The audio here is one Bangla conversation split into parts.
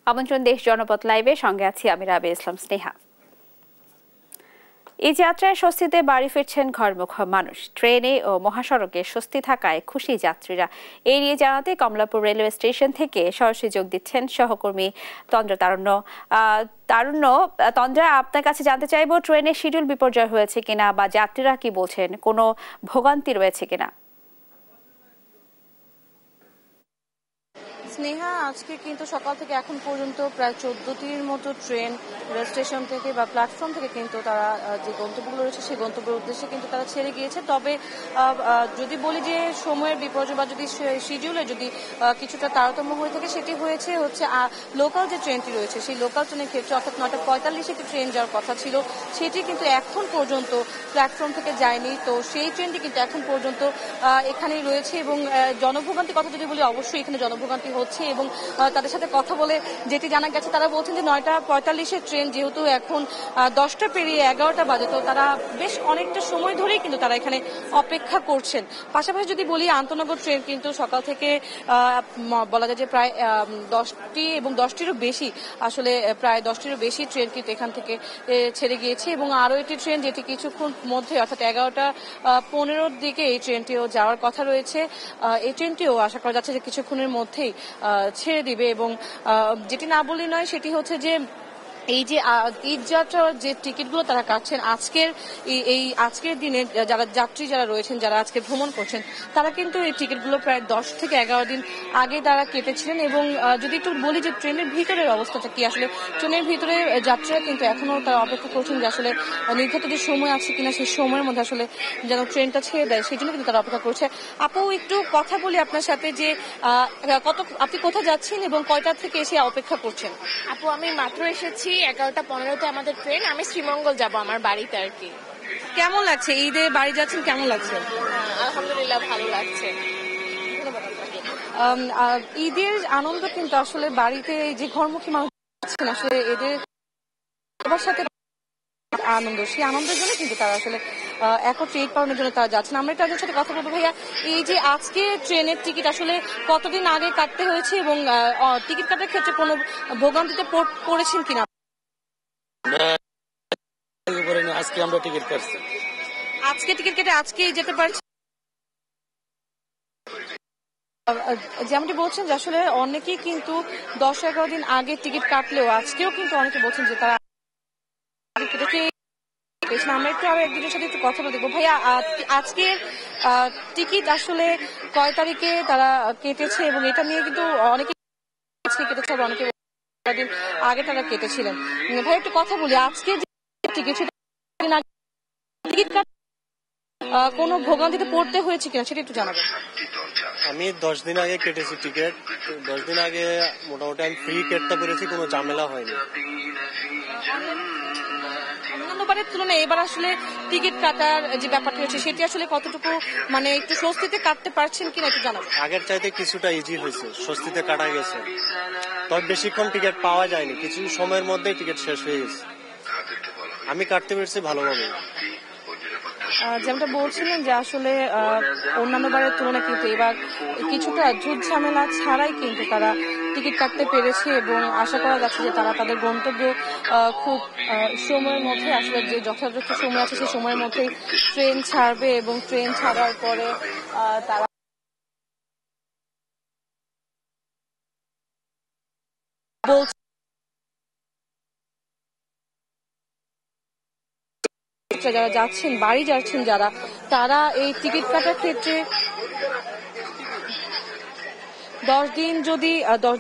আমন্ত্রণ দেশ জনপথ লাইভে, সঙ্গে আছি আমি রাবে ইসলাম স্নেহা। এই যাত্রায় স্বস্তিতে বাড়ি ফিরছেন ঘরমুখ মানুষ। ট্রেনে ও মহাসড়কে স্বস্তি থাকায় খুশি যাত্রীরা। এই নিয়ে জানাতে কমলাপুর রেলওয়ে স্টেশন থেকে সরাসরি যোগ দিচ্ছেন সহকর্মী তন্দ্রা তন্দ্রা, আপনার কাছে জানতে চাইবো, ট্রেনের শিডিউল বিপর্যয় হয়েছে কিনা বা যাত্রীরা কি বলছেন, কোনো ভোগান্তি রয়েছে কিনা? স্নেহা, আজকে কিন্তু সকাল থেকে এখন পর্যন্ত প্রায় 14টির মতো ট্রেন রেল স্টেশন থেকে বা প্ল্যাটফর্ম থেকে কিন্তু তারা যে গন্তব্যগুলো রয়েছে সেই গন্তব্যের উদ্দেশ্যে কিন্তু তারা ছেড়ে গিয়েছে। তবে যদি বলি যে সময়ের বিপর্যয় বা যদি শিডিউলে যদি কিছুটা তারতম্য হয়ে থাকে, সেটি হচ্ছে লোকাল যে ট্রেনটি রয়েছে সেই লোকাল ট্রেনের ক্ষেত্রে, অর্থাৎ 9:45 একটি ট্রেন যাওয়ার কথা ছিল, সেটি কিন্তু এখন পর্যন্ত প্ল্যাটফর্ম থেকে যায়নি। তো সেই ট্রেনটি কিন্তু এখন পর্যন্ত এখানেই রয়েছে এবং জনভোগান্তির কথা যদি বলি, অবশ্যই এখানে জনভোগান্তি হচ্ছে। এবং তাদের সাথে কথা বলে যেটি জানা গেছে, তারা বলছেন যে 9:45 ট্রেন যেহেতু এখন 10টা পেরিয়ে 11টা বাজে, তো তারা বেশ অনেকটা সময় ধরেই কিন্তু তারা এখানে অপেক্ষা করছেন। পাশাপাশি যদি বলি, আন্তনগর ট্রেন কিন্তু সকাল থেকে বলা যায় যে প্রায় 10টি এবং 10টিরও বেশি, আসলে প্রায় 10টিরও বেশি ট্রেন কিন্তু এখান থেকে ছেড়ে গিয়েছে। এবং আরও একটি ট্রেন যেটি কিছুক্ষণ মধ্যে, অর্থাৎ 11:15 দিকে এই ট্রেনটিও যাওয়ার কথা রয়েছে। এই ট্রেনটিও আশা করা যাচ্ছে যে কিছুক্ষণের মধ্যেই ছেড়ে দিবে। এবং যেটি না বললে নয়, সেটি হচ্ছে যে এই যে ঈদ যাত্রার যে টিকিটগুলো তারা কাটছেন আজকের দিনে, যারা রয়েছেন, যারা আজকে ভ্রমণ করছেন, তারা কিন্তু এই টিকিটগুলো প্রায় 10 থেকে 11 দিন আগে তারা কেটেছিলেন। এবং যদি একটু বলি যে ট্রেনের ভিতরের অবস্থাটা কি, আসলে ট্রেনের ভিতরে যাত্রীরা কিন্তু এখনো তারা অপেক্ষা করছেন যে আসলে নির্ধারিত যে সময় আছে কিনা, সেই সময়ের মধ্যে আসলে যেন ট্রেনটা ছেড়ে দেয়, সেই জন্য কিন্তু তারা অপেক্ষা করছে। আপু, একটু কথা বলি আপনার সাথে যে আপনি কোথায় যাচ্ছেন এবং কয়টা থেকে এসে অপেক্ষা করছেন? আপু, আমি মাত্র এসেছি, 11:15-তে আমাদের ট্রেন। আমি শ্রীমঙ্গল যাব আমার বাড়িতে আর কি। কেমন লাগছে? ঈদে বাড়ি যাচ্ছেন, কেমন লাগছে? আলহামদুলিল্লাহ, ভালো লাগছে। ঈদের আনন্দ কিন্তু আসলে বাড়িতে যে ঘরমুখী মানুষ আছেন, আসলে এদের সবার সাথে আনন্দ, সেই আনন্দের জন্য কিন্তু তারা আসলে একত্রে ঈদ পালনের জন্য তারা যাচ্ছেন। আমরা তাদের সাথে কথা বলবো। ভাইয়া, এই যে আজকে ট্রেনের টিকিট আসলে কতদিন আগে কাটতে হয়েছে এবং টিকিট কাটার ক্ষেত্রে কোনো ভোগান্তিতে পড়েছেন কিনা? আজকে আমরা টিকিট কাটছি। আজকে টিকিট কেটে আজকেই যেতে পারছি। যেমনটি বলছেন যে আসলে অনেকেই কিন্তু 10-11 দিন আগে টিকিট কাটলেও আজকেও কিন্তু অনেকে বলছেন যে তারা আমরা একটু আরো একজনের সাথে একটু কথা বলবো। ভাইয়া, আজকে টিকিট আসলে কয় তারিখে তারা কেটেছে এবং এটা নিয়ে কিন্তু অনেকে কেটেছে, অনেকে দিন আগে তারা কেটেছিলেন। ভাই, একটু কথা বলি, আজকে যে টিকিট কোনো ভোগান্তিতে পড়তে হয়েছে কিনা সেটা একটু জানাবেন। আমি 10 দিন আগে কেটেছি টিকিট। 10 দিন আগে মোটামুটি আমি ফ্রি কেটতে পেরেছি, কোনো ঝামেলা হয়নি। অন্যান্যবারের তুলনায় এবার আসলে টিকিট কাটার যে ব্যাপারটা হচ্ছে, সেটি আসলে কতটুকু মানে একটু স্বস্তিতে কাটতে পারছেন কিনা একটু জানাবেন। আগের চাইতে কিছুটা ইজি হয়েছে, স্বস্তিতে কাটা গেছে। তবে বেশিক্ষণ টিকিট পাওয়া যায়নি, কিছু সময়ের মধ্যেই টিকিট শেষ হয়ে গেছে। আমি কাটতে পেরেছি ভালোভাবে। যেমনটা বলছিলেন যে আসলে অন্যান্য বারের তুলনায় কিন্তু এবার কিছুটা ঝুট ঝামেলা ছাড়াই কিন্তু তারা টিকিট কাটতে পেরেছে এবং আশা করা যাচ্ছে যে তারা তাদের গন্তব্য খুব সময়ের মধ্যে, আসলে যে যথাযথ সময় আছে সেই সময়ের মধ্যেই ট্রেন ছাড়বে এবং ট্রেন ছাড়ার পরে তারা বলছে যারা যাচ্ছেন, বাড়ি যাচ্ছেন যারা, তারা এই টিকিট কাটার ক্ষেত্রে 10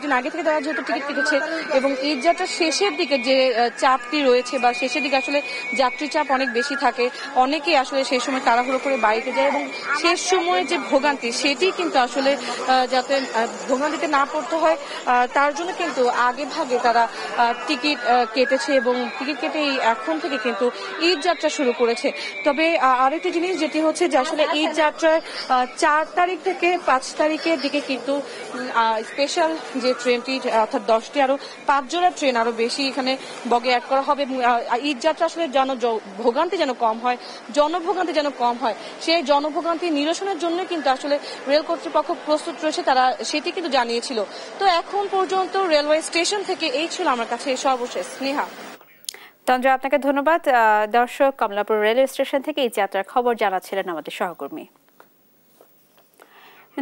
দিন আগে থেকে তারা যেহেতু টিকিট কেটেছে এবং ঈদ যাত্রার শেষের দিকে যে চাপটি রয়েছে বা শেষের দিকে আসলে যাত্রী চাপ অনেক বেশি থাকে, অনেকেই আসলে সেই সময় তাড়াহুড়ো করে বাড়িতে যায় এবং শেষ সময়ে যে ভোগান্তি, সেটি কিন্তু আসলে যাতে ভোগান্তিতে না পড়তে হয় তার জন্য কিন্তু আগে ভাগে তারা টিকিট কেটেছে এবং টিকিট কেটেই এখন থেকে কিন্তু ঈদ যাত্রা শুরু করেছে। তবে আরেকটি জিনিস যেটি হচ্ছে যে আসলে ঈদ যাত্রায় 4 তারিখ থেকে 5 তারিখের দিকে কিন্তু স্পেশাল যে ট্রেনটি অর্থাৎ 10টি আরো 5 জোড়া ট্রেন আরো বেশি এখানে বগে অ্যাড করা হবে। ঈদ যাত্রা আসলে ভোগান্তি যেন কম হয়, জনভোগান্তি যেন কম হয়, সেই জনভোগান্তি নিরসনের জন্য কিন্তু আসলে রেল কর্তৃপক্ষ প্রস্তুত রয়েছে, তারা সেটি কিন্তু জানিয়েছিল। তো এখন পর্যন্ত রেলওয়ে স্টেশন থেকে এই ছিল আমার কাছে সর্বশেষ। স্নেহা। তন্দ্রা, আপনাকে ধন্যবাদ। দর্শক, কমলাপুর রেলওয়ে স্টেশন থেকে এই যাত্রার খবর জানাচ্ছিলেন আমাদের সহকর্মী।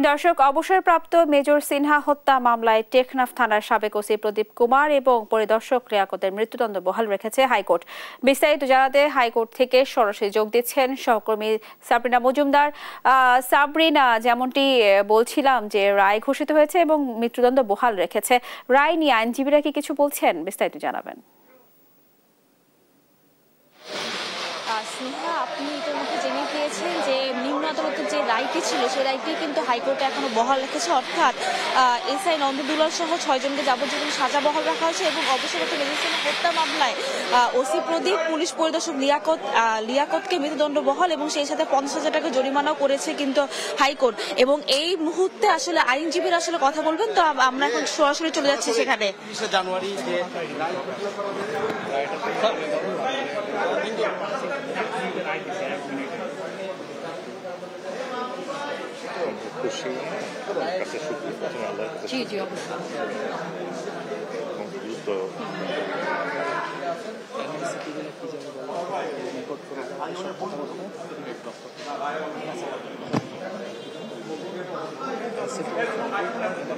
দর্শক, অবসরপ্রাপ্ত মেজর সিনহা হত্যা মামলায় টেকনাফ থানার সাবেক ওসি প্রদীপ কুমার এবং পরিদর্শক লিয়াকতের মৃত্যুদণ্ড বহাল রেখেছে হাইকোর্ট। বিস্তারিত জানাতে হাইকোর্ট থেকে সরাসরি যোগ দিচ্ছেন সহকর্মী সাবরিনা মজুমদার। সাবরিনা, যেমনটি বলছিলাম যে রায় ঘোষিত হয়েছে এবং মৃত্যুদণ্ড বহাল রেখেছে, রায় নিয়ে আইনজীবীরা কি কিছু বলছেন? বিস্তারিত জানাবেন। স্নেহা, আপনি ইতিমধ্যে জেনে গিয়েছেন যে নিম্ন আদালতের যে রায়টি ছিল সেই রায়টি কিন্তু হাইকোর্টে এখনো বহাল রেখেছে, অর্থাৎ এসআই নন্দদুলাল সহ 6 জনকে যাবজ্জীবন সাজা বহাল রাখা হয়েছে এবং অবসরপ্রাপ্ত মেজর সিনহা হত্যা মামলায় ওসি প্রদীপ, পুলিশ পরিদর্শক লিয়াকতকে মৃত্যুদণ্ড বহাল এবং সেই সাথে 50,000 টাকা জরিমানাও করেছে কিন্তু হাইকোর্ট। এবং এই মুহূর্তে আসলে আইনজীবীরা আসলে কথা বলবেন, তো আমরা এখন সরাসরি চলে যাচ্ছি সেখানে। জানুয়ারি যে খুশি কাছে শুকরিয়া প্রথমে আল্লাহর কাছে। জি জি অবশ্যই।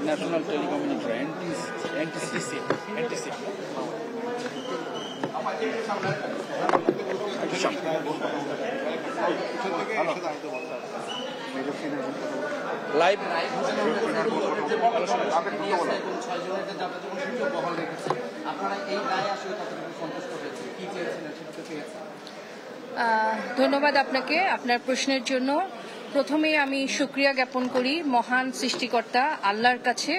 ন্যাশনাল টেলিকমিউনিকেশন এনটিসি লাইভ ধন্যবাদ আপনাকে আপনার প্রশ্নের জন্য। প্রথমে আমি শুকরিয়া জ্ঞাপন করি মহান সৃষ্টিকর্তা আল্লাহর কাছে,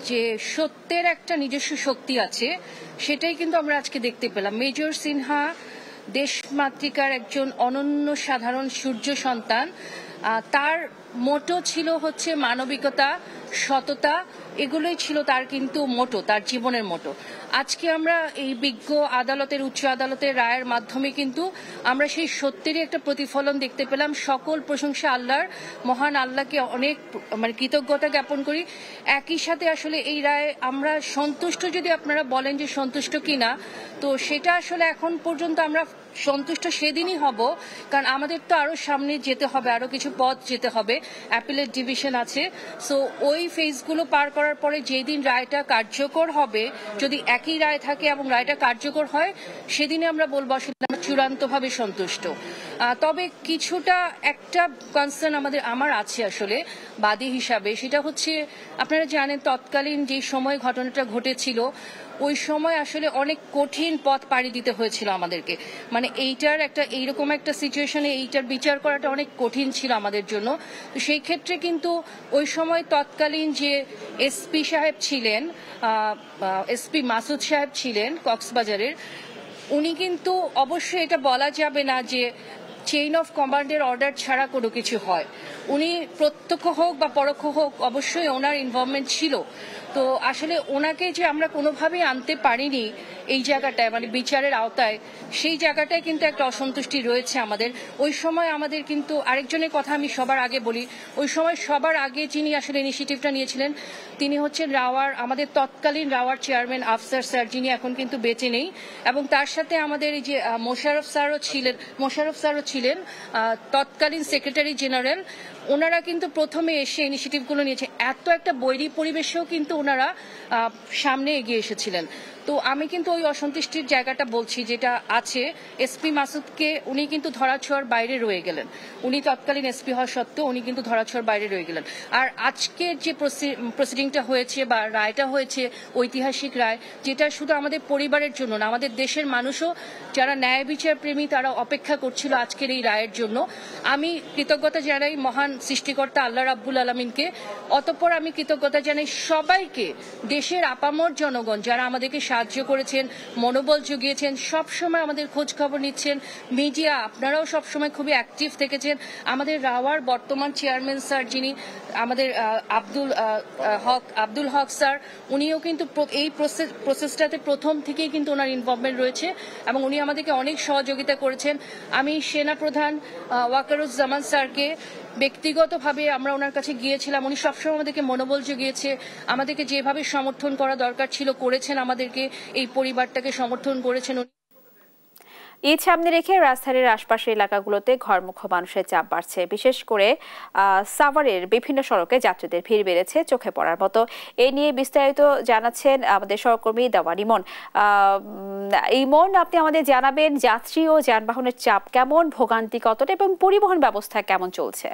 যে সত্যের একটা নিজস্ব শক্তি আছে, সেটাই কিন্তু আমরা আজকে দেখতে পেলাম। মেজর সিনহা দেশমাতৃকার একজন অনন্য সাধারণ সূর্য সন্তান। তার মোটো ছিল হচ্ছে মানবিকতা, সততা, এগুলোই ছিল তার কিন্তু মোটো, তার জীবনের মোটো। আজকে আমরা এই বিজ্ঞ আদালতের, উচ্চ আদালতের রায়ের মাধ্যমে কিন্তু আমরা সেই সত্যেরই একটা প্রতিফলন দেখতে পেলাম। সকল প্রশংসা আল্লাহর, মহান আল্লাহকে অনেক কৃতজ্ঞতা জ্ঞাপন করি। একই সাথে আসলে এই রায়ে আমরা সন্তুষ্ট, যদি আপনারা বলেন যে সন্তুষ্ট কিনা, তো সেটা আসলে এখন পর্যন্ত আমরা সন্তুষ্ট সেদিনই হব, কারণ আমাদের তো আরো সামনে যেতে হবে, আরো কিছু পথ যেতে হবে, অ্যাপিলেট ডিভিশন আছে। সো ওই ফেজগুলো পার করার পরে যেদিন রায়টা কার্যকর হবে, যদি একই রায় থাকে এবং রায়টা কার্যকর হয়, সেদিনে আমরা বলবো আসলে আমরা চূড়ান্তভাবে সন্তুষ্ট। তবে কিছুটা একটা কনসার্ন আমার আছে আসলে বাদী হিসাবে, সেটা হচ্ছে আপনারা জানেন তৎকালীন যে সময় ঘটনাটা ঘটেছিল, ওই সময় আসলে অনেক কঠিন পথ পাড়ি দিতে হয়েছিল আমাদেরকে। মানে এইরকম একটা সিচুয়েশনে এইটার বিচার করাটা অনেক কঠিন ছিল আমাদের জন্য। তো সেই ক্ষেত্রে কিন্তু ওই সময় তৎকালীন যে এসপি সাহেব ছিলেন, এসপি মাসুদ সাহেব ছিলেন কক্সবাজারের, উনি কিন্তু অবশ্যই এটা বলা যাবে না যে চেইন অফ কমান্ডের অর্ডার ছাড়া কোনো কিছু হয়। উনি প্রত্যক্ষ হোক বা পরোক্ষ হোক অবশ্যই ওনার ইনভলভমেন্ট ছিল। তো আসলে ওনাকে যে আমরা কোনোভাবেই আনতে পারিনি এই জায়গাটায়, মানে বিচারের আওতায়, সেই জায়গাটায় কিন্তু একটা অসন্তুষ্টি রয়েছে আমাদের। ওই সময় আমাদের কিন্তু আরেকজনের কথা আমি সবার আগে বলি, ওই সময় সবার আগে যিনি আসলে ইনিশিয়েটিভটা নিয়েছিলেন তিনি হচ্ছেন আমাদের তৎকালীন রাওয়ার চেয়ারম্যান আফসার স্যার, যিনি এখন কিন্তু বেঁচে নেই, এবং তার সাথে আমাদের এই যে মোশাররফ স্যারও ছিলেন তৎকালীন সেক্রেটারি জেনারেল। ওনারা কিন্তু প্রথমে এসে ইনিশিয়েটিভগুলো নিয়েছে, এত একটা বৈরী পরিবেশেও কিন্তু ওনারা সামনে এগিয়ে এসেছিলেন। তো আমি কিন্তু ওই অসন্তুষ্টির জায়গাটা বলছি যেটা আছে। এসপি মাসুদকে উনি কিন্তু ধরাছোঁয়ার বাইরে রয়ে গেলেন, উনি তৎকালীন এসপি হওয়া সত্ত্বেও উনি কিন্তু ধরাছোঁয়ার বাইরে রয়ে গেলেন। আর আজকের যে প্রসিডিংটা হয়েছে বা রায়টা হয়েছে, ঐতিহাসিক রায়, যেটা শুধু আমাদের পরিবারের জন্য না, আমাদের দেশের মানুষও যারা ন্যায় বিচার প্রেমী তারা অপেক্ষা করছিল আজকের এই রায়ের জন্য। আমি কৃতজ্ঞতা জানাই মহান মহান সৃষ্টিকর্তা আল্লাহ রাব্বুল আলামিনকে। অতঃপর আমি কৃতজ্ঞতা জানাই সবাইকে, দেশের আপামর জনগণ যারা আমাদেরকে সাহায্য করেছেন, মনোবল জুগিয়েছেন, সবসময় আমাদের খোঁজ খবর নিচ্ছেন। মিডিয়া আপনারাও সবসময় খুবই অ্যাক্টিভ থেকেছেন। আমাদের রাওয়ার বর্তমান চেয়ারম্যান স্যার, যিনি আমাদের আব্দুল হক স্যার, উনিও কিন্তু এই প্রসেসটাতে প্রথম থেকেই কিন্তু ওনার ইনভলভমেন্ট রয়েছে এবং উনি আমাদেরকে অনেক সহযোগিতা করেছেন। আমি সেনাপ্রধান ওয়াকারুজ্জামান স্যারকে ব্যক্তিগতভাবে আমরা ওনার কাছে গিয়েছিলাম, উনি সবসময় আমাদেরকে মনোবল জুগিয়েছে, আমাদেরকে যেভাবে সমর্থন করা দরকার ছিল করেছেন, আমাদেরকে এই পরিবারটাকে সমর্থন করেছেন। ঈদ সামনে রেখে রাজধানীর আশপাশের এলাকাগুলোতে ঘরমুখো মানুষের চাপ বাড়ছে। বিশেষ করে সাভারের বিভিন্ন সড়কে যাত্রীদের ভিড় বেড়েছে চোখে পড়ার মতো। এ নিয়ে বিস্তারিত জানাচ্ছেন আমাদের সহকর্মী দেওয়ান ইমন। ইমন, আপনি আমাদের জানাবেন যাত্রী ও যানবাহনের চাপ কেমন, ভোগান্তি কতটা এবং পরিবহন ব্যবস্থা কেমন চলছে?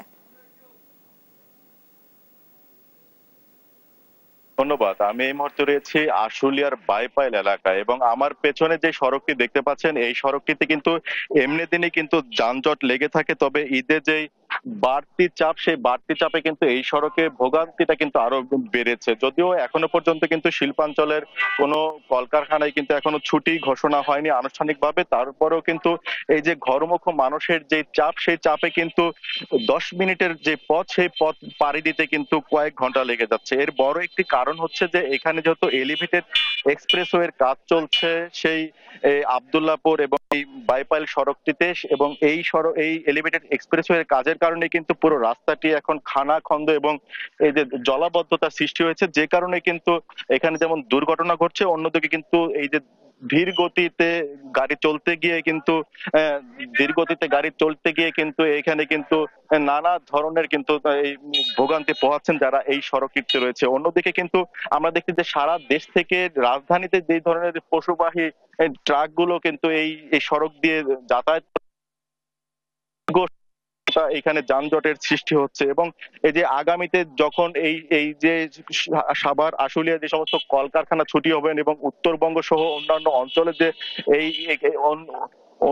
ধন্যবাদ। আমি এই মুহূর্তে রয়েছি আশুলিয়ার বাইপাইল এলাকায় এবং আমার পেছনে যে সড়কটি দেখতে পাচ্ছেন এই সড়কটিতে কিন্তু এমনি দিনে কিন্তু যানজট লেগে থাকে, তবে ঈদে যেই বাড়তি চাপ সেই বাড়তি চাপে কিন্তু এই সড়কে ভোগান্তিটা কিন্তু আরো বেড়েছে। যদিও এখনো পর্যন্ত কিন্তু শিল্পাঞ্চলের কোনো কলকারখানায় কিন্তু এখনো ছুটি ঘোষণা হয়নি আনুষ্ঠানিকভাবে, তারপরেও কিন্তু এই যে ঘরমুখো মানুষের যে চাপ সেই চাপে কিন্তু 10 মিনিটের যে পথ সেই পথ পাড়ি দিতে কিন্তু কয়েক ঘন্টা লেগে যাচ্ছে। এর বড় একটি কারণ হচ্ছে যে এখানে যেহেতু এলিভেটেড এক্সপ্রেসওয়ের কাজ চলছে সেই আব্দুল্লাহপুর এবং এই বাইপাইল সড়কটিতে, এবং এই এলিভেটেড এক্সপ্রেসওয়ের কাজের কারণে কিন্তু পুরো রাস্তাটি এখন খানাখন্দ এবং এই যে জলাবদ্ধতা সৃষ্টি হয়েছে, যে কারণে কিন্তু এখানে যেমন দুর্ঘটনা ঘটছে, অন্যদিকে কিন্তু এই যে ধীর গতিতে গাড়ি চলতে গিয়ে কিন্তু এখানে কিন্তু নানা ধরনের কিন্তু এই ভোগান্তি পোহাচ্ছেন যারা এই সড়কটিতে রয়েছে। অন্যদিকে কিন্তু আমরা দেখছি যে সারা দেশ থেকে রাজধানীতে যে ধরনের পশুবাহী ট্রাক গুলো কিন্তু এই সড়ক দিয়ে যাতায়াত এখানে যানজটের সৃষ্টি হচ্ছে। এবং এই যে আগামীতে যখন এই যে সাভার আশুলিয়া যে সমস্ত কলকারখানা ছুটি হবেন এবং উত্তরবঙ্গ সহ অন্যান্য অঞ্চলে যে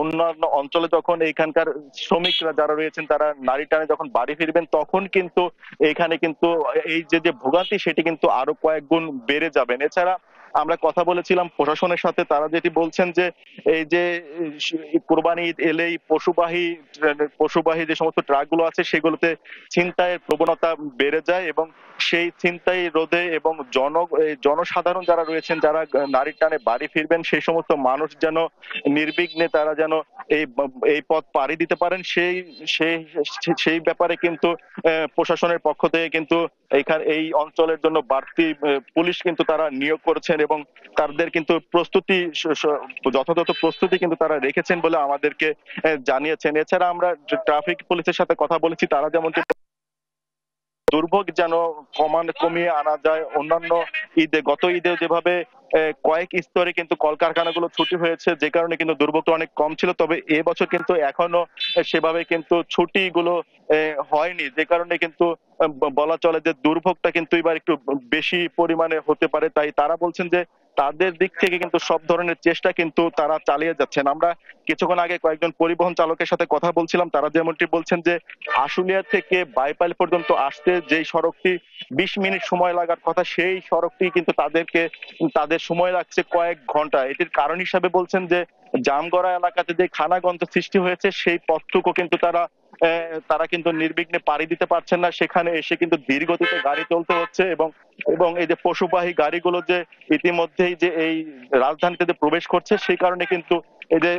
অন্যান্য অঞ্চলে যখন এখানকার শ্রমিকরা যারা রয়েছেন তারা নারী টানে যখন বাড়ি ফিরবেন, তখন কিন্তু এখানে কিন্তু এই যে ভোগান্তি সেটি কিন্তু আরো কয়েক গুণ বেড়ে যাবেন। এছাড়া আমরা কথা বলেছিলাম প্রশাসনের সাথে, তারা যেটি বলছেন যে এই যে কুরবানি ঈদ এলেই পশুবাহী যে সমস্ত ট্রাক গুলো আছে সেগুলোতে ছিনতাইয়ের প্রবণতা বেড়ে যায় এবং সেই ছিনতাই রোধে এবং জনসাধারণ যারা রয়েছেন যারা নারীর টানে বাড়ি ফিরবেন সেই সমস্ত মানুষ যেন নির্বিঘ্নে তারা যেন এই পথ পাড়ি দিতে পারেন সেই ব্যাপারে কিন্তু প্রশাসনের পক্ষ থেকে কিন্তু এই অঞ্চলের জন্য বাড়তি পুলিশ কিন্তু তারা নিয়োগ করেছেন এবং তাদের কিন্তু যথাযথ প্রস্তুতি কিন্তু তারা রেখেছেন বলে আমাদেরকে জানিয়েছেন। এছাড়া আমরা ট্রাফিক পুলিশের সাথে কথা বলেছি, তারা যেমন দুর্ভোগ যেন কমিয়ে আনা যায়। অন্যান্য গত ঈদে যেভাবে কয়েক স্তরে কিন্তু কলকারখানাগুলো ছুটি হয়েছে, যে কারণে কিন্তু দুর্ভোগটা অনেক কম ছিল, তবে এবছর কিন্তু এখনো সেভাবে কিন্তু ছুটিগুলো হয়নি, যে কারণে কিন্তু বলা চলে যে দুর্ভোগটা কিন্তু এবার একটু বেশি পরিমাণে হতে পারে। তাই তারা বলছেন যে তাদের দিক থেকে কিন্তু সব ধরনের চেষ্টা কিন্তু তারা চালিয়ে যাচ্ছেন। আমরা কিছুক্ষণ আগে কয়েকজন পরিবহন চালকের সাথে কথা বলছিলাম, তারা যেমনটি বলছেন যে আশুলিয়া থেকে বাইপাইল পর্যন্ত আসতে যেই সড়কটি 20 মিনিট সময় লাগার কথা সেই সড়কটি কিন্তু তাদের সময় লাগছে কয়েক ঘন্টা। এটির কারণ হিসাবে বলছেন যে জামগড়া এলাকাতে যে খানাগন্ধ সৃষ্টি হয়েছে সেই পথটুকু কিন্তু তারা কিন্তু নির্বিঘ্নে পাড়ি দিতে পারছেন না, সেখানে এসে কিন্তু ধীর গতিতে গাড়ি চলতে হচ্ছে এবং এই যে পশুবাহী গাড়িগুলো যে ইতিমধ্যেই যে এই রাজধানীতে যে প্রবেশ করছে সেই কারণে কিন্তু এই যে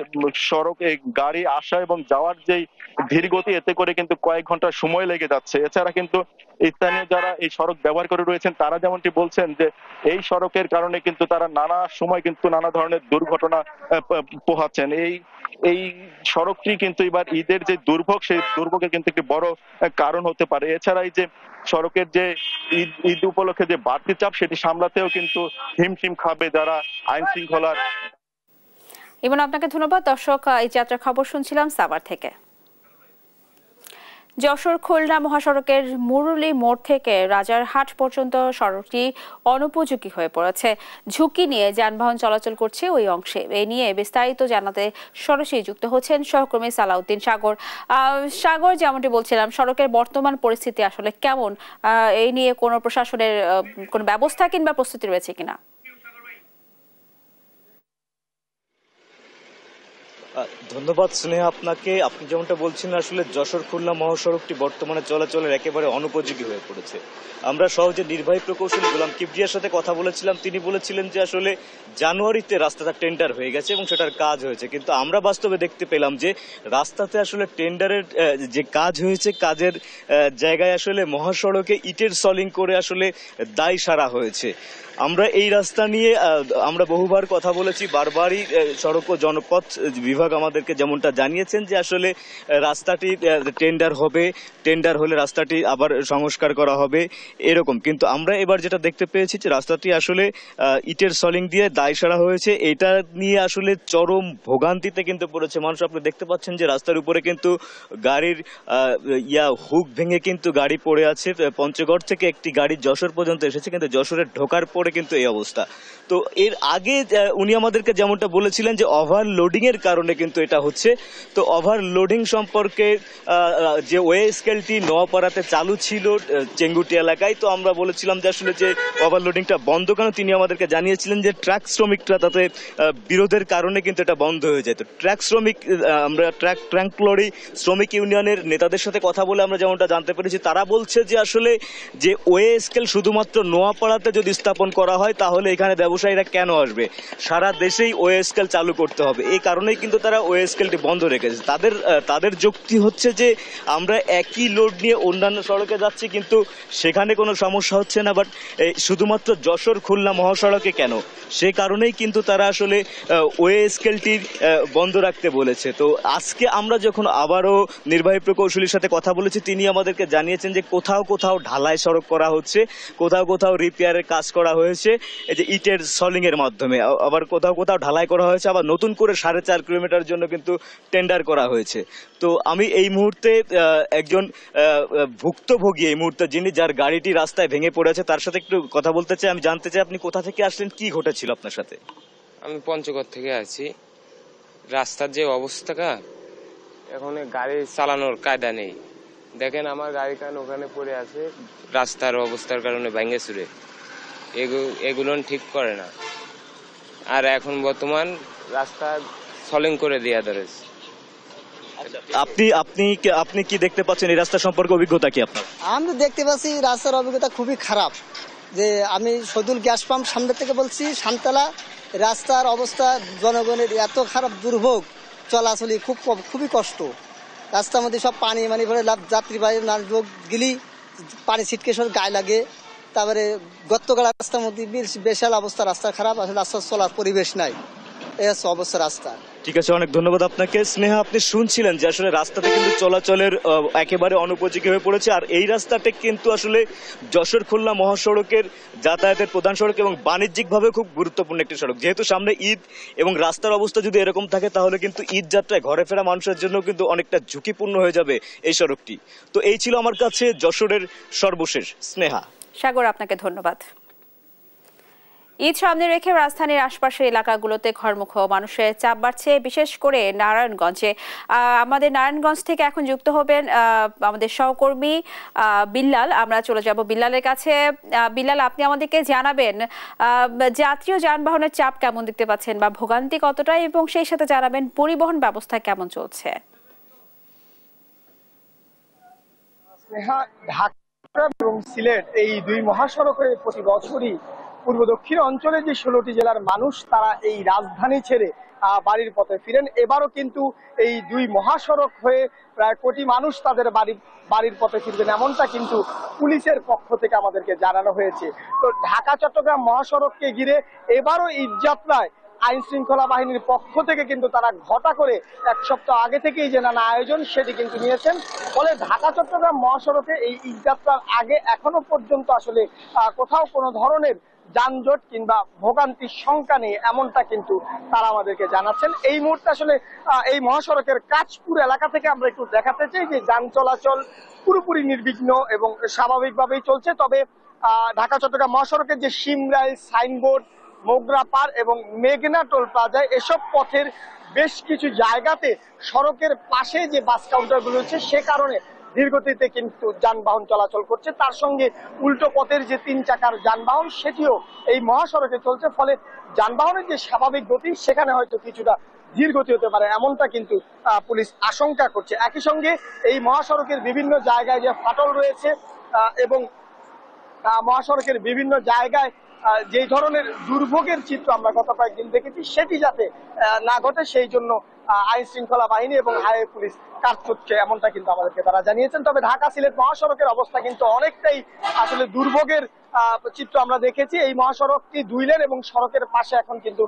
সড়কে গাড়ি আসা এবং যাওয়ার যেই ধীর গতি, এতে করে কিন্তু কয়েক ঘন্টা সময় লেগে যাচ্ছে। এছাড়া কিন্তু স্থানীয় যারা এই সড়ক ব্যবহার করে রয়েছেন তারা যেমনটি বলছেন যে এই সড়কের কারণে কিন্তু তারা নানা সময় কিন্তু নানা ধরনের দুর্ঘটনা পোহাচ্ছেন। এই সড়কটি কিন্তু এবার ঈদের যে দুর্ভোগ সেই দুর্ভোগের কিন্তু একটি বড় কারণ হতে পারে। এছাড়া এই যে সড়কের যে ঈদ উপলক্ষে যে বাড়তি চাপ সেটি সামলাতেও কিন্তু হিমশিম খাবে যারা আইন শৃঙ্খলার। এবং আপনাকে ধন্যবাদ। দর্শক, এই যাত্রার খবর শুনছিলাম সাভার থেকে। যশোর খুলনা মহাসড়কের মুরুলি মোড় থেকে রাজারহাট পর্যন্ত সড়কটি অনুপযোগী হয়ে পড়েছে। ঝুঁকি নিয়ে যানবাহন চলাচল করছে ওই অংশে। এ নিয়ে বিস্তারিত জানাতে সরাসরি যুক্ত হচ্ছেন সহকর্মী সালাউদ্দিন সাগর। সাগর, যেমনটি বলছিলাম, সড়কের বর্তমান পরিস্থিতি আসলে কেমন? এই নিয়ে কোনো প্রশাসনের কোনো ব্যবস্থা কিংবা প্রস্তুতি রয়েছে কিনা? ধন্যবাদ স্নেহা আপনাকে। আপনি যেমনটা বলছেন, আসলে যশোর খুলনা মহাসড়কটি বর্তমানে চলাচলের একেবারে অনুপযোগী হয়ে পড়েছে। আমরা সহজে নির্বাহী প্রকৌশলী গোলাম কিবরিয়ার সাথে কথা বলেছিলাম। তিনি বলেছিলেন যে আসলে জানুয়ারিতে রাস্তাটা টেন্ডার হয়ে গেছে এবং সেটার কাজ হয়েছে, কিন্তু আমরা বাস্তবে দেখতে পেলাম যে রাস্তাতে আসলে টেন্ডারের যে কাজ হয়েছে, কাজের জায়গায় আসলে মহাসড়কে ইটের সলিং করে আসলে দায় সারা হয়েছে। আমরা এই রাস্তা নিয়ে আমরা বহুবার কথা বলেছি, বারবারই সড়ক ও জনপথ বিভাগ আমাদেরকে যেমনটা জানিয়েছেন যে আসলে রাস্তাটি টেন্ডার হবে, টেন্ডার হলে রাস্তাটি আবার সংস্কার করা হবে এরকম। কিন্তু আমরা এবার যেটা দেখতে পেয়েছি যে রাস্তাটি আসলে ইটের সলিং দিয়ে দায় সারা হয়েছে। এটা নিয়ে আসলে চরম ভোগান্তিতে কিন্তু পড়েছে মানুষ। আপনি দেখতে পাচ্ছেন যে রাস্তার উপরে কিন্তু গাড়ির হুক ভেঙে কিন্তু গাড়ি পড়ে আছে। পঞ্চগড় থেকে একটি গাড়ি যশোর পর্যন্ত এসেছে, কিন্তু যশোরের ঢোকার পরে কিন্তু এই অবস্থা। তো এর আগে উনি আমাদেরকে যেমনটা বলেছিলেন যে ওভারলোডিং এর কারণে কিন্তু এটা হচ্ছে। তো ওভারলোডিং সম্পর্কে যে ওয়ে স্কেলটি নোয়াপাড়াতে চালু ছিল চেঙ্গুটি এলাকায়, তো আমরা বলেছিলাম যে আসলে যে ওভারলোডিংটা বন্ধ কেন। তিনি আমাদেরকে জানিয়েছিলেন যে ট্রাক শ্রমিকরা তাতে বিরোধের কারণে কিন্তু এটা বন্ধ হয়ে যায়। তো ট্রাক শ্রমিক, আমরা ট্রাক লরি শ্রমিক ইউনিয়নের নেতাদের সাথে কথা বলে আমরা যেমনটা জানতে পেরেছি, তারা বলছে যে আসলে যে ওয়ে স্কেল শুধুমাত্র নোয়াপাড়াতে যদি স্থাপন করা হয় তাহলে এখানে ব্যবসায়ীরা কেন আসবে, সারা দেশেই ওয়ে স্কেল চালু করতে হবে। এই কারণেই কিন্তু তারা ওয়ে স্কেলটি বন্ধ রেখেছে। তাদের যুক্তি হচ্ছে যে আমরা একই লোড নিয়ে অন্যান্য সড়কে যাচ্ছি, কিন্তু সেখানে কোনো সমস্যা হচ্ছে না, বাট শুধুমাত্র যশোর খুলনা মহাসড়কে কেন, সে কারণেই কিন্তু তারা আসলে ওয়ে স্কেলটি বন্ধ রাখতে বলেছে। তো আজকে আমরা যখন আবারও নির্বাহী প্রকৌশলীর সাথে কথা বলেছি, তিনি আমাদেরকে জানিয়েছেন যে কোথাও কোথাও ঢালাই সড়ক করা হচ্ছে, কোথাও কোথাও রিপেয়ারের কাজ করা হয়েছে এই যে ইটের সলিং এর মাধ্যমে, আবার কোথাও কোথাও ঢালাই করা হয়েছে, আবার নতুন করে 4.5 কিলোমিটার জন্য কিন্তু টেন্ডার করা হয়েছে। তো আমি এই মুহূর্তে একজন ভুক্তভোগী, এই মুহূর্তে যিনি যার গাড়িটি রাস্তায় ভেঙে পড়েছে, তার সাথে একটু কথা বলতে চাই। আমি জানতে চাই আপনি কোথা থেকে আসলেন, কি ঘটেছিল আপনার সাথে? আমি পঞ্চগড় থেকে আছি। রাস্তার যে অবস্থাটা, এখন গাড়ি চালানোর কায়দা নেই। দেখেন আমার গাড়ি কান ওখানে পড়ে আছে, রাস্তার অবস্থার কারণে ভেঙে চুরে এগুলো ঠিক করে না। আর এখন বর্তমান রাস্তা সলিং করে দেয়া ধরেছে। আপনি কি দেখতে পাচ্ছেন এই রাস্তা সম্পর্কে অভিজ্ঞতা কি আপনার? আমি দেখতে পাচ্ছি রাস্তার অভিজ্ঞতা খুবই খারাপ। যে আমি সদুল গ্যাস পাম্প সামনে থেকে বলছি, সামতলা রাস্তার অবস্থা জনগণের এত খারাপ, দুর্ভোগ, চলাচলি খুবই কষ্ট। রাস্তার মধ্যে সব পানি ভরে যাত্রীবাহী লোক গেলি পানি ছিটকে সব গায়ে লাগে। তারপরে গর্তগাড়া রাস্তার মধ্যে বিশাল অবস্থা, রাস্তা খারাপ, আসলে রাস্তা চলার পরিবেশ নাই, এই হচ্ছে অবস্থা রাস্তা। ঠিক আছে, অনেক ধন্যবাদ আপনাকে। স্নেহা, আপনি শুনছিলেন যে আসলে রাস্তাটা কিন্তু চলাচলের একেবারে অনুপযোগী হয়ে পড়েছে। আর এই রাস্তাটা কিন্তু আসলে যশোর খুলনা মহাসড়কের যাতায়াতের প্রধান সড়ক এবং বাণিজ্যিকভাবে খুব গুরুত্বপূর্ণ একটি সড়ক। যেহেতু সামনে ঈদ এবং রাস্তার অবস্থা যদি এরকম থাকে, তাহলে কিন্তু ঈদ যাত্রায় ঘরে ফেরা মানুষের জন্য কিন্তু অনেকটা ঝুঁকিপূর্ণ হয়ে যাবে এই সড়কটি। তো এই ছিল আমার কাছে যশোরের সর্বশেষ। স্নেহা। সাগর, আপনাকে ধন্যবাদ। ঈদ সামনে রেখে রাজধানীর আশপাশের এলাকাগুলোতে ঘরমুখ মানুষের চাপ বাড়ছে, বিশেষ করে নারায়ণগঞ্জে। আমাদের নারায়ণগঞ্জ থেকে এখন যুক্ত হবেন আমাদের সহকর্মী বিল্লাল। আমরা চলে যাব বিল্লালের কাছে। বিল্লাল, আপনি আমাদেরকে জানাবেন জাতীয় যানবাহনের চাপ কেমন দেখতে পাচ্ছেন বা ভোগান্তি কতটা, এবং সেই সাথে জানাবেন পরিবহন ব্যবস্থা কেমন চলছে। ঢাকা এবং সিলেট এই দুই মহাসড়কে প্রতি বছরই পূর্ব দক্ষিণ অঞ্চলে যে 16টি জেলার মানুষ তারা এই রাজধানী ছেড়ে বাড়ির পথে ফিরেন। এবারও কিন্তু এই দুই মহাসড়ক হয়ে প্রায় কোটি মানুষ তাদের বাড়ির পথে ফিরবেন, এমনটা কিন্তু পুলিশের পক্ষ থেকে আমাদেরকে জানানো হয়েছে। তো ঢাকা চট্টগ্রাম মহাসড়ককে ঘিরে এবারও ঈদ যাত্রায় আইন শৃঙ্খলা বাহিনীর পক্ষ থেকে কিন্তু তারা ঘটা করে এক সপ্তাহ আগে থেকেই যে নানা আয়োজন সেটি কিন্তু নিয়েছেন। ফলে ঢাকা চট্টগ্রাম মহাসড়কে এই ঈদযাত্রার আগে এখনো পর্যন্ত আসলে কোথাও কোনো ধরনের যানজট কিংবা ভোগান্তির শঙ্কা নেই, এমনটা কিন্তু তারা আমাদেরকে জানাচ্ছেন। এই মুহূর্তে আসলে এই মহাসড়কের কাঁচপুর এলাকা থেকে আমরা একটু দেখাতে চাই যে যান চলাচল পুরোপুরি নির্বিঘ্ন এবং স্বাভাবিকভাবেই চলছে। তবে ঢাকা চট্টগ্রাম মহাসড়কের যে সিমরাইল, সাইনবোর্ড, মোগরা পার এবং মেঘনা টোল প্লাজায় এসব পথের বেশ কিছু জায়গাতে সড়কের পাশে যে বাস কাউন্টারগুলো হচ্ছে সে কারণে ধীরগতিতে কিন্তু যানবাহন চলাচল করছে। তার সঙ্গে উল্টো পথের যে 3 চাকার যানবাহন সেটিও এই মহাসড়কে চলছে। ফলে যানবাহনের যে স্বাভাবিক গতি সেখানে হয়তো কিছুটা ধীর গতি হতে পারে, এমনটা কিন্তু পুলিশ আশঙ্কা করছে। একই সঙ্গে এই মহাসড়কের বিভিন্ন জায়গায় যে ফাটল রয়েছে এবং মহাসড়কের বিভিন্ন জায়গায় যে ধরনের দুর্ভোগের চিত্র আমরা গত কয়েকদিন দেখেছি সেটি যাতে না ঘটে সেই জন্য আইন শৃঙ্খলা বাহিনী এবং হাইওয়ে পুলিশ কাজ করছে, এমনটা কিন্তু আমাদেরকে তারা জানিয়েছেন। তবে ঢাকা সিলেট মহাসড়কের অবস্থা কিন্তু অনেকটাই আসলে দুর্ভোগের চিত্র আমরা দেখেছি। এই মহাসড়কটি 2 লেন এবং সড়কের পাশে এখন কিন্তু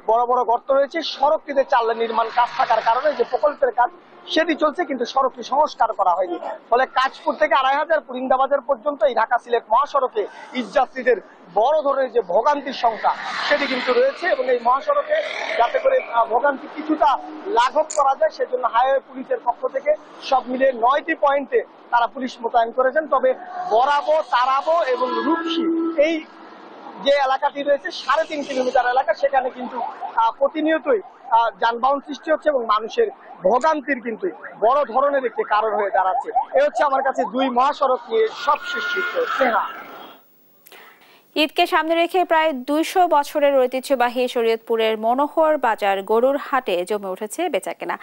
বড় বড় গর্ত রয়েছে। সড়কটিতে 4 লেন নির্মাণ কাজ থাকার কারণে যে প্রকল্পের কাজ সেটি চলছে, কিন্তু সড়কটি সংস্কার করা হয়নি। ফলে কাঁচপুর থেকে 2500 পুরিন্দা বাজার পর্যন্ত এই ঢাকা সিলেট মহাসড়কে ঈদযাত্রীদের বড় ধরনের যে ভোগান্তির সংখ্যা সেটি কিন্তু রয়েছে এবং এই মহাসড়কে যাতে করে ভোগান্তি কিছুটা লাঘব করা যায় সেজন্য হাইওয়ে পুলিশের পক্ষ থেকে সব মিলিয়ে 9টি পয়েন্টে তারা পুলিশ মোতায়েন করেছেন। তবে বরাবো, তারাবো এবং রূপসী এই যে এলাকাটি রয়েছে 3.5 কিলোমিটার এলাকা, সেখানে কিন্তু প্রতিনিয়তই যানবাহন সৃষ্টি হচ্ছে এবং মানুষের ভোগান্তির কিন্তু বড় ধরনের একটি কারণ হয়ে দাঁড়াচ্ছে। এ হচ্ছে আমার কাছে 2 মহাসড়ক নিয়ে সবশেষ চিত্র। স্নেহা। ঈদকে সামনে রেখে প্রায় 200 বছরের ঐতিহ্যবাহী শরীয়তপুরের মনোহর বাজার গরুর হাটে জমে উঠেছে বেচাকেনা।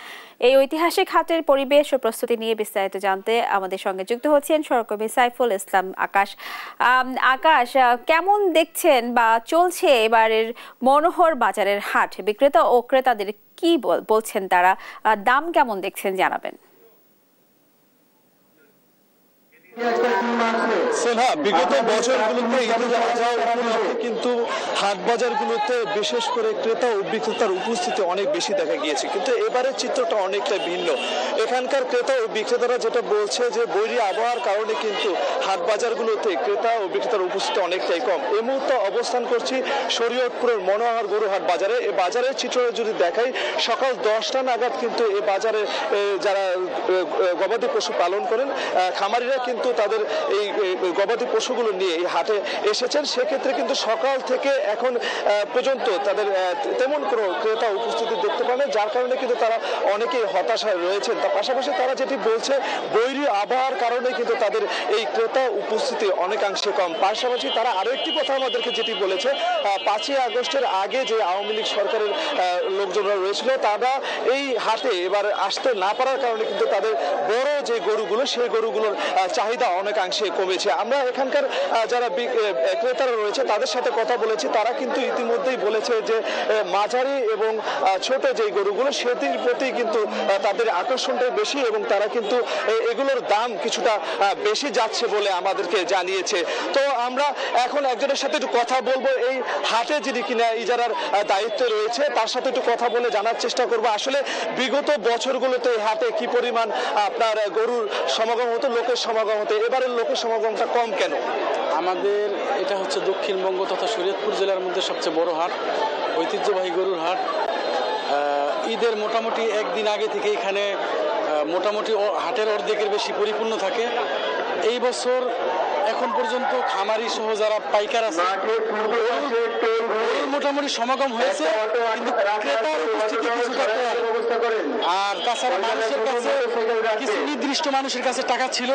এই ঐতিহাসিক হাটের পরিবেশ ও প্রস্তুতি নিয়ে বিস্তারিত জানতে আমাদের সঙ্গে যুক্ত হচ্ছেন সহকর্মী সাইফুল ইসলাম আকাশ। আকাশ, কেমন দেখছেন বা চলছে এবারের মনোহর বাজারের হাট? বিক্রেতা ও ক্রেতাদের কি বলছেন তারা, দাম কেমন দেখছেন জানাবেন। বিগত বছরগুলোতে কিন্তু হাট বাজারগুলোতে বিশেষ করে ক্রেতা ও বিক্রেতার উপস্থিতি অনেক বেশি দেখা গিয়েছে, কিন্তু এবারের চিত্রটা অনেকটা ভিন্ন। এখানকার ক্রেতা ও বিক্রেতারা যেটা বলছে যে বৈরী আবহাওয়ার কারণে কিন্তু হাট বাজারগুলোতে ক্রেতা ও বিক্রেতার উপস্থিতি অনেকটাই কম। এই মুহূর্তে অবস্থান করছি শরীয়তপুরের মনোহর গরুহাট বাজারে। এই বাজারের চিত্র যদি দেখাই, সকাল 10টা নাগাদ কিন্তু এই বাজারে যারা গবাদি পশু পালন করেন খামারিরা কিন্তু তাদের এই গবাদি পশুগুলো নিয়ে এই হাটে এসেছেন। সেক্ষেত্রে কিন্তু সকাল থেকে এখন পর্যন্ত তাদের তেমন কোনো ক্রেতা উপস্থিতি দেখতে পান না, যার কারণে কিন্তু তারা অনেকেই হতাশায় রয়েছেন। তার পাশাপাশি তারা যেটি বলছে বৈরী আবহাওয়ার কারণে কিন্তু তাদের এই ক্রেতা উপস্থিতি অনেকাংশে কম। পাশাপাশি তারা আরো একটি কথা আমাদেরকে যেটি বলেছে, 5ই আগস্টের আগে যে আওয়ামী লীগ সরকারের লোকজনরা রয়েছিল তারা এই হাটে এবার আসতে না পারার কারণে কিন্তু তাদের বড় যে গরুগুলো সেই গরুগুলোর চাহিদা অনেকাংশে কমেছে। আমরা এখানকার যারা ক্রেতারা রয়েছে তাদের সাথে কথা বলেছি, তারা কিন্তু ইতিমধ্যেই বলেছে যে মাঝারি এবং ছোট যে গরুগুলো সেটির প্রতি কিন্তু তাদের আকর্ষণটা বেশি এবং তারা কিন্তু এগুলোর দাম কিছুটা বেশি যাচ্ছে বলে আমাদেরকে জানিয়েছে। তো আমরা এখন একজনের সাথে একটু কথা বলবো, এই হাটে যিনি কিনা ইজারার দায়িত্ব রয়েছে তার সাথে একটু কথা বলে জানার চেষ্টা করবো আসলে বিগত বছরগুলোতে এই হাটে কি পরিমাণ আপনার গরুর সমাগম হতো, লোকের সমাগম হতো, এবারের লোকের সমাগমটা কম কেন? আমাদের এটা হচ্ছে দক্ষিণবঙ্গ তথা শরীয়তপুর জেলার মধ্যে সবচেয়ে বড় হাট, ঐতিহ্যবাহী গরুর হাট। ঈদের মোটামুটি একদিন আগে থেকে এখানে মোটামুটি হাটের অর্ধেকের বেশি পরিপূর্ণ থাকে। এই বছর এখন পর্যন্ত খামারি সহ যারা পাইকার আছে মোটামুটি সমাগম হয়েছে, কিন্তু ক্রেতার উপস্থিতি কিছুটা কম। আর তাছাড়া মানুষের কাছে কিছু নির্দিষ্ট মানুষের কাছে টাকা ছিল,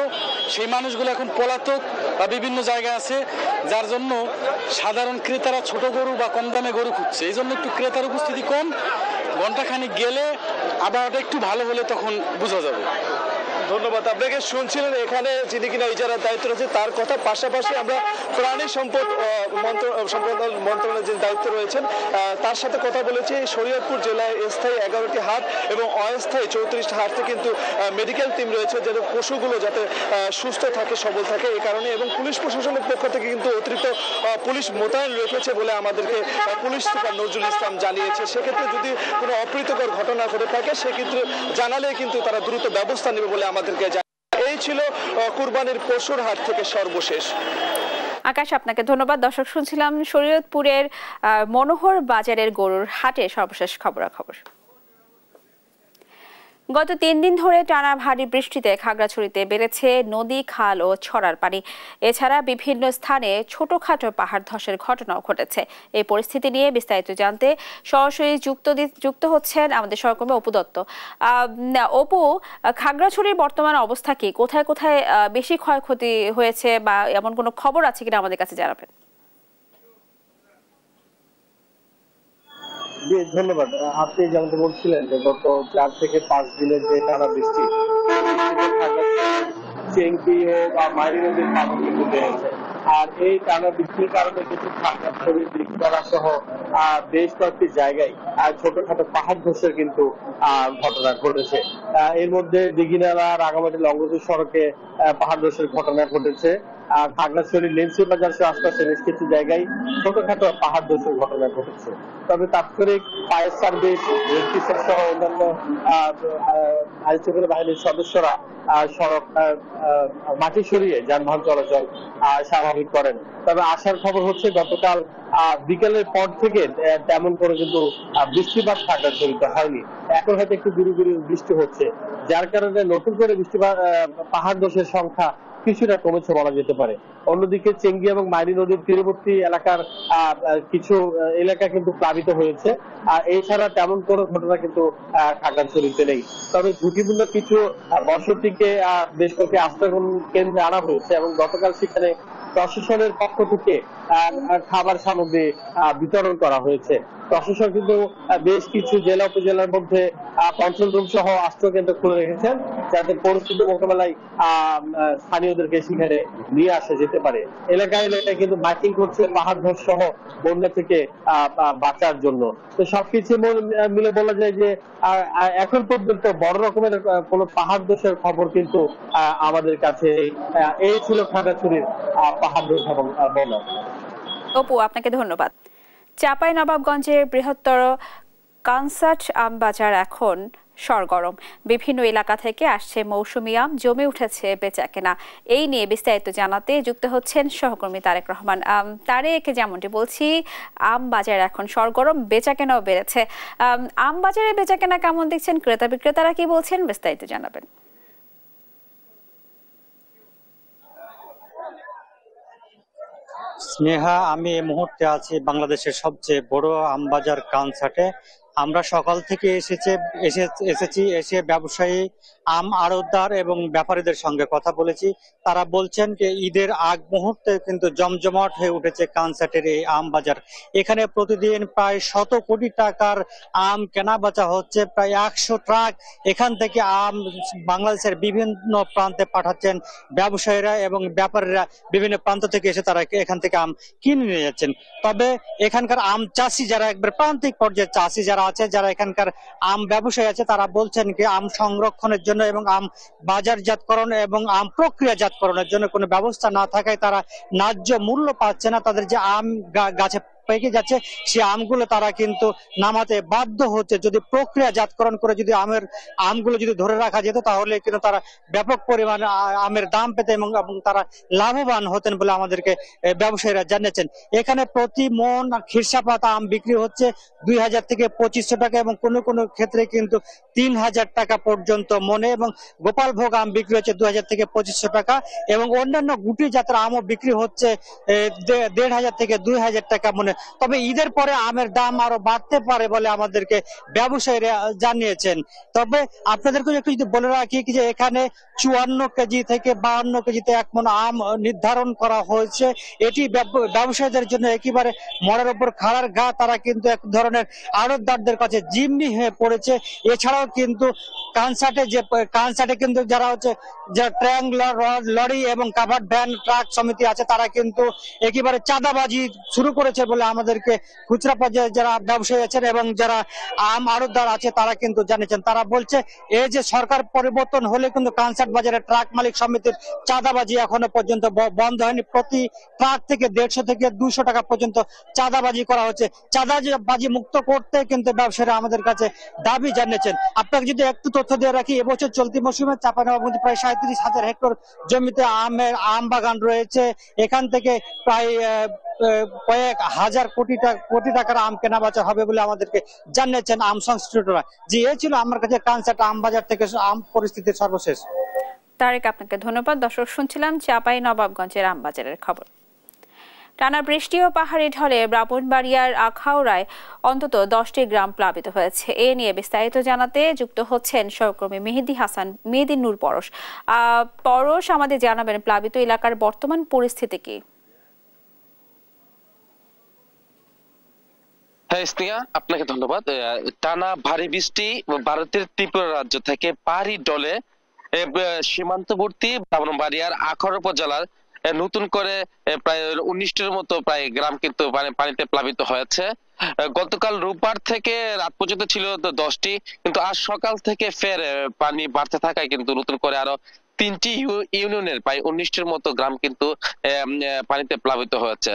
সেই মানুষগুলো এখন পলাতক বা বিভিন্ন জায়গায় আছে, যার জন্য সাধারণ ক্রেতারা ছোট গরু বা কম দামে গরু খুঁজছে। এই জন্য একটু ক্রেতার উপস্থিতি কম। ঘন্টাখানিক গেলে আবহাওয়াটা একটু ভালো হলে তখন বোঝা যাবে। ধন্যবাদ আপনাকে। শুনছিলেন এখানে যিনি কিনা ইজারার দায়িত্ব রয়েছে তার কথা, পাশাপাশি আমরা প্রাণী সম্পদ মন্ত্রণালয়ের যে দায়িত্ব রয়েছেন তার সাথে কথা বলেছি। শরীয়তপুর জেলায় স্থায়ী 11টি হাট এবং অস্থায়ী 34টি হাটে কিন্তু মেডিকেল টিম রয়েছে যাতে পশুগুলো যাতে সুস্থ থাকে, সবল থাকে এই কারণে, এবং পুলিশ প্রশাসনের পক্ষ থেকে কিন্তু অতিরিক্ত পুলিশ মোতায়েন রেখেছে বলে আমাদেরকে পুলিশ সুপার নজরুল ইসলাম জানিয়েছে। সেক্ষেত্রে যদি কোনো অপ্রীতিকর ঘটনা ঘটে থাকে সেক্ষেত্রে জানালে কিন্তু তারা দ্রুত ব্যবস্থা নেবে বলে আমাদেরকে জানিয়েছে। এই ছিল কুরবানির পশুর হাট থেকে সর্বশেষ। আকাশ, আপনাকে ধন্যবাদ। দর্শক, শুনছিলাম শরীয়তপুরের মনোহর বাজারের গরুর হাটে সর্বশেষ খবরাখবর। গত 3 দিন ধরে টানা ভারী বৃষ্টিতে খাগড়াছড়িতে বেড়েছে নদী, খাল ও ছড়ার পানি। এছাড়া বিভিন্ন স্থানে ছোটখাটো পাহাড় ধসের ঘটনাও ঘটেছে। এই পরিস্থিতি নিয়ে বিস্তারিত জানতে সরাসরি যুক্ত হচ্ছেন আমাদের সহকর্মী অপু দত্ত। অপু, খাগড়াছড়ির বর্তমান অবস্থা কি? কোথায় কোথায় বেশি ক্ষয়ক্ষতি হয়েছে বা এমন কোনো খবর আছে কিনা আমাদের কাছে জানাবেন। ধন্যবাদ। আপনি যেমন বলছিলেন যে গত 4 থেকে 5 দিনের যে টানা বৃষ্টি, চেংটি বা মাইরি নদীর পানি কিন্তু বেড়েছে। আর এই টানা বৃষ্টির কারণে কিন্তু খাগড়াছড়ি, দিঘতলা সহ বেশ কয়েকটি জায়গায় ছোটখাটো পাহাড় ধসের কিন্তু ঘটনা ঘটেছে। এর মধ্যে দিঘিনালা রাঙামাটি লংগদু সড়কে পাহাড় ধসের ঘটনা ঘটেছে। খাগড়াছড়ি লেন্সি বাজার সহ আশপাশে বেশ কিছু জায়গায় ছোটখাটো পাহাড় ধসের ঘটনা ঘটেছে। তবে তাৎক্ষণিক ফায়ার সার্ভিস, রেড সহ অন্যান্য আইনশৃঙ্খলা বাহিনীর সদস্যরা সড়ক মাটি সরিয়ে যানবাহন চলাচল স্বাভাবিক করেন। তবে আসার খবর হচ্ছে গতকাল বিকেলের পর থেকে তেমন করে কিন্তু বৃষ্টিপাত খাগড়াছড়িতে হয়নি। এখন হয়তো একটু গুরু গুরু বৃষ্টি হচ্ছে, যার কারণে নতুন করে বৃষ্টিপাত পাহাড় ধসের সংখ্যা কিছুটা কমেছে বলা যেতে পারে। অন্যদিকে চেঙ্গি এবং মাইরি নদীর তীরবর্তী এলাকার কিছু এলাকা কিন্তু প্লাবিত হয়েছে। আর এছাড়া তেমন কোনো ঘটনা কিন্তু খাগড়াছড়িতে নেই। তবে ঝুঁকিপূর্ণ কিছু বসতিকে বেশ কয়েকটি আশ্রয় কেন্দ্রে আনা হয়েছে এবং গতকাল সেখানে প্রশাসনের পক্ষ থেকে খাবার সামগ্রী বিতরণ করা হয়েছে। প্রশাসন কিন্তু বেশ কিছু জেলা উপজেলার মধ্যে কন্ট্রোল রুম সহ আশ্রয় কেন্দ্র খুলে রেখেছেন যাতে পরিস্থিতি মোকাবেলায় স্থানীয়দেরকে সেখানে নিয়ে আসা যেতে পারে। এলাকায় এলাকায় কিন্তু মাইকিং করছে পাহাড় ধস সহ বন্যা থেকে বাঁচার জন্য। তো সবকিছু মিলে বলা যায় যে এখন পর্যন্ত বড় রকমের কোনো পাহাড় ধসের খবর কিন্তু আমাদের কাছে এই ছিল খাগড়াছড়ির পাহাড় ধস এবং বন্যা। অপু, আপনাকে ধন্যবাদ। চাঁপাইনবাবগঞ্জের বৃহত্তর কানসাট আম বাজার এখন সরগরম। বিভিন্ন এলাকা থেকে আসছে মৌসুমী আম, জমে উঠেছে বেচাকেনা। এই নিয়ে বিস্তারিত জানাতে যুক্ত হচ্ছেন সহকর্মী তারেক রহমান। তারেক, যেমনটি বলছি, আম বাজার এখন সরগরম, বেচাকেনাও বেড়েছে। আম বাজারে বেচাকেনা কেমন দেখছেন? ক্রেতা বিক্রেতারা কি বলছেন? বিস্তারিত জানাবেন। স্নেহা, আমি এই মুহূর্তে আছি বাংলাদেশের সবচেয়ে বড় আমবাজার কানসাটে। আমরা সকাল থেকে এসে ব্যবসায়ী, আম আড়তদার এবং ব্যাপারীদের সঙ্গে কথা বলেছি। তারা বলছেন যে ঈদের আগ মুহূর্তে কিন্তু জমজমাট হয়ে উঠেছে কানসাটের এই আম বাজার। এখানে প্রতিদিন প্রায় 100 কোটি টাকার আম কেনা বেচা হচ্ছে। প্রায় 100 ট্রাক এখান থেকে আম বাংলাদেশের বিভিন্ন প্রান্তে পাঠাচ্ছেন ব্যবসায়ীরা এবং ব্যাপারীরা। বিভিন্ন প্রান্ত থেকে এসে তারা এখান থেকে আম কিনে নিয়ে যাচ্ছেন। তবে এখানকার আম চাষি যারা একবার প্রান্তিক পর্যায়ের চাষি যারা আছে, যারা এখানকার আম ব্যবসায়ী আছে, তারা বলছেন কি আম সংরক্ষণের জন্য এবং আম বাজারজাতকরণ এবং আম প্রক্রিয়াজাতকরণের জন্য কোনো ব্যবস্থা না থাকায় তারা ন্যায্য মূল্য পাচ্ছে না। তাদের যে আম গাছে পেকে যাচ্ছে সেই আমগুলো তারা কিন্তু নামাতে বাধ্য হচ্ছে। যদি প্রক্রিয়াজাতকরণ করে যদি আমগুলো যদি ধরে রাখা যেত তাহলে কিন্তু তারা ব্যাপক পরিমাণে আমের দাম পেতেন এবং তারা লাভবান হতেন বলে আমাদেরকে ব্যবসায়ীরা জানিয়েছেন। এখানে প্রতি মন খিরসাপাত আম বিক্রি হচ্ছে 2000 থেকে 2500 টাকা এবং কোনো কোনো ক্ষেত্রে কিন্তু 3000 টাকা পর্যন্ত মনে, এবং গোপালভোগ আম বিক্রি হচ্ছে 2000 থেকে 2500 টাকা এবং অন্যান্য গুটি জাতের আমও বিক্রি হচ্ছে 1500 থেকে 2000 টাকা মনে। তবে ঈদের পরে আমের দাম আরো বাড়তে পারে বলে আমাদেরকে ব্যবসায়ীরা জানিয়েছেন। তবে আপনাদেরকে একটু যদি বলে রাখি যে এখানে 54 কেজি থেকে 52 কেজিতে 1 মণ আম নির্ধারণ করা হয়েছে। এটি ব্যবসায়ীদের জন্য একেবারে মরার উপর খাড়ার ঘা। তারা কিন্তু এক ধরনের আড়তদারদের কাছে জিম্মি হয়ে পড়েছে। এছাড়াও কিন্তু কানসাটে কিন্তু যারা হচ্ছে ট্রাক লরি এবং কাভার্ড ভ্যান ট্রাক সমিতি আছে তারা কিন্তু একেবারে চাঁদাবাজি শুরু করেছে বলে আমাদেরকে খুচরা পর্যায়ে যারা ব্যবসায়ী আছেন এবং যারা আম আড়তদার আছে তারা কিন্তু জানিয়েছেন। তারা বলছে এই যে সরকার পরিবর্তন হলে কিন্তু কানসাট বাজারে ট্রাক মালিক সমিতির চাঁদাবাজি এখনো পর্যন্ত বন্ধ হয়নি। প্রতি ট্রাক থেকে 150 থেকে 200 টাকা পর্যন্ত চাঁদাবাজি করা হচ্ছে। চাঁদাবাজি মুক্ত করতে কিন্তু ব্যবসায়ীরা আমাদের কাছে দাবি জানিয়েছেন। আপনাকে যদি একটু তথ্য দিয়ে রাখি, এবছর চলতি মৌসুমে চাঁপাইনবাবগঞ্জে প্রায় 37,000 হেক্টর জমিতে আম বাগান রয়েছে। এখান থেকে প্রায় কয়েক হাজার কোটি টাকার আম কেনা বেচা হবে বলে আমাদেরকে জানিয়েছেন আম সংশ্লিষ্টরা। জি, এই ছিল আমার কাছে কানসাট আম বাজার থেকে আম পরিস্থিতির সর্বশেষ। তারেক, আপনাকে ধন্যবাদ। দর্শক, শুনছিলাম চাঁপাইনবাবগঞ্জের আম বাজারের খবর। টানা বৃষ্টি ও পাহাড়ি ঢলে ব্রাহ্মণবাড়িয়ার আখাউড়ায় অন্তত 10টি গ্রাম প্লাবিত হয়েছে। এ নিয়ে বিস্তারিত জানাতে যুক্ত হচ্ছেন সহকর্মী মেহেদী নূর পরশ। পরশ, আমাদের জানাবেন প্লাবিত এলাকার বর্তমান পরিস্থিতি কি? হ্যাঁ স্নেহা, আপনাকে ধন্যবাদ। টানা ভারী বৃষ্টি ভারতের ত্রিপুরা রাজ্য থেকে পাহাড়ি ঢলে সীমান্তবর্তী ব্রাহ্মণবাড়িয়ার আখাউড়া উপজেলার নতুন করে প্রায় 19টির মতো প্রায় গ্রাম কিন্তু পানিতে প্লাবিত হয়েছে। গতকাল রোববার থেকে রাত পর্যন্ত ছিল 10টি, কিন্তু আজ সকাল থেকে ফের পানি বাড়তে থাকায় কিন্তু নতুন করে আরো 3টি ইউনিয়নের প্রায় 19টির মতো গ্রাম কিন্তু পানিতে প্লাবিত হয়েছে।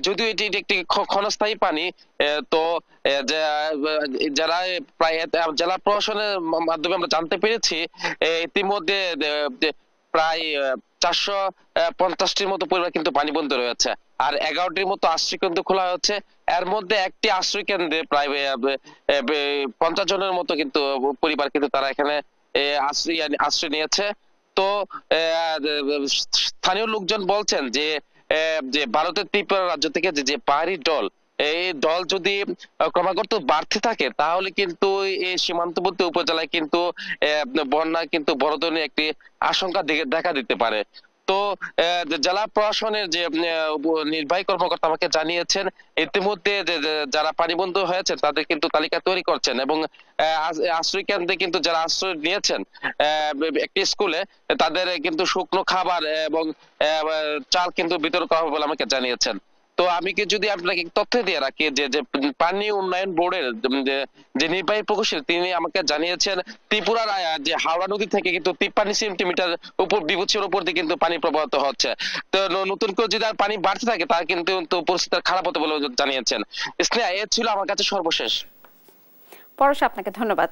যদিও এটি একটি ক্ষণস্থায়ী পানি, তো যারা প্রায় জেলা প্রশাসনের মাধ্যমে আমরা জানতে পেরেছি ইতিমধ্যে প্রায় 450টির মতো পরিবার কিন্তু পানিবন্দী রয়েছে, আর 11টির মতো আশ্রয় কেন্দ্র খোলা হচ্ছে। এর মধ্যে একটি আশ্রয় কেন্দ্রে প্রায় 50 জনের মতো কিন্তু পরিবার কিন্তু তারা এখানে আশ্রয় নিয়েছে। তো স্থানীয় লোকজন বলছেন যে ভারতের ত্রিপুরা রাজ্য থেকে যে পাহাড়ি ঢল, এই ঢল যদি ক্রমাগত বাড়তে থাকে তাহলে কিন্তু এই সীমান্তবর্তী উপজেলায় কিন্তু বন্যা কিন্তু বড় ধরনের একটি আশঙ্কা দেখা দিতে পারে। তো জেলা প্রশাসনের যে নির্বাহী কর্মকর্তা আমাকে জানিয়েছেন ইতিমধ্যে যারা পানিবন্দী হয়েছে তাদের কিন্তু তালিকা তৈরি করছেন এবং আশ্রয় কেন্দ্রে কিন্তু যারা আশ্রয় নিয়েছেন একটি স্কুলে তাদের কিন্তু শুকনো খাবার এবং চাল কিন্তু বিতরণ করা হবে বলে আমাকে জানিয়েছেন। তো আমি যদি আপনাকে তথ্য দিয়ে রাখি যে পানি উন্নয়ন বোর্ডের যে নির্বাহী প্রকৌশলী তিনি আমাকে জানিয়েছেন ত্রিপুরার যে হাওড়া নদী থেকে কিন্তু 53 সেন্টিমিটার উপর বিপদের উপর দিয়ে কিন্তু পানি প্রবাহিত হচ্ছে। তো নতুন করে যদি আর পানি বাড়তে থাকে তা কিন্তু পরিস্থিতি খারাপ হতে বলে জানিয়েছেন। স্নেহা, এ ছিল আমার কাছে সর্বশেষ। পরশ, আপনাকে ধন্যবাদ।